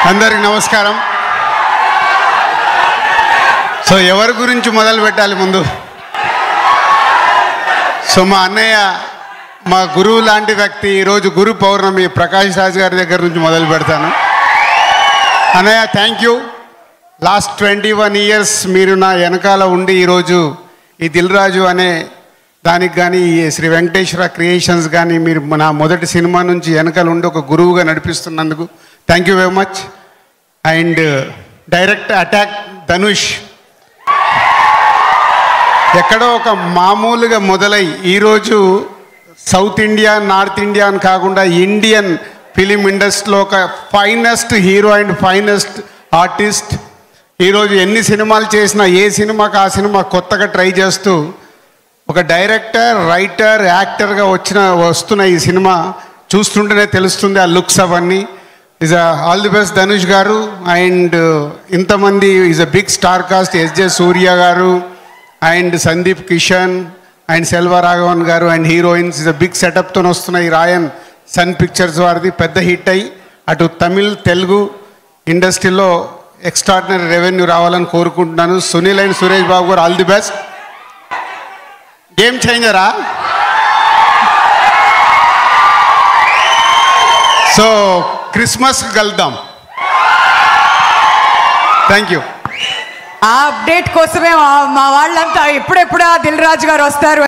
అందరికి నమస్కారం. సో ఎవరి గురించి మొదలు పెట్టాలి ముందు? సో మా అన్నయ్య, మా గురువు లాంటి వ్యక్తి, ఈరోజు గురు పౌర్ణమి, ప్రకాష్ రాజ్ గారి దగ్గర నుంచి మొదలు పెడతాను. అన్నయ్య, థ్యాంక్ యూ. లాస్ట్ 21 years మీరు నా వెనకాల ఉండి ఈరోజు ఈ దిల్ రాజు అనే దానికి కానీ, ఈ శ్రీ వెంకటేశ్వర క్రియేషన్స్ కానీ మీరు నా మొదటి సినిమా నుంచి వెనకాల ఉండి ఒక గురువుగా నడిపిస్తున్నందుకు thank you very much. And direct attack Dhanush ఎక్కడో ఒక మామూలుగా మొదలై ఈరోజు సౌత్ ఇండియా, నార్త్ ఇండియా అని కాకుండా ఇండియన్ ఫిలిం ఇండస్ట్రీలో ఒక finest hero and finest artist. ఈరోజు ఎన్ని సినిమాలు చేసినా ఏ సినిమాకి ఆ సినిమా కొత్తగా ట్రై చేస్తూ ఒక డైరెక్టర్, రైటర్, యాక్టర్గా వస్తున్న ఈ సినిమా చూస్తుంటేనే తెలుస్తుంది ఆ లుక్స్ అవన్నీ. ఆల్ ది బెస్ట్ ధనుష్ గారు. అండ్ ఇంతమంది is a big star cast, SJ Suryah గారు అండ్ సందీప్ కిషన్ అండ్ సెల్వ రాఘవన్ గారు and heroines. Is a big సెటప్తో వస్తున్న ఈ రాయన్ సన్ పిక్చర్స్ వారిది పెద్ద హిట్ అయ్యి అటు తమిళ్, తెలుగు ఇండస్ట్రీలో ఎక్స్ట్రాడినరీ రెవెన్యూ రావాలని కోరుకుంటున్నాను. సునీల్ అండ్ సురేష్ బాబు గారు, ఆల్ ది బెస్ట్. గేమ్ చేంజరా. సో క్రిస్మస్కి కలుద్దాం. Thank you. ఆ అప్డేట్ కోసమే మా వాళ్ళంతా ఎప్పుడెప్పుడు దిల్ రాజు గారు వస్తారు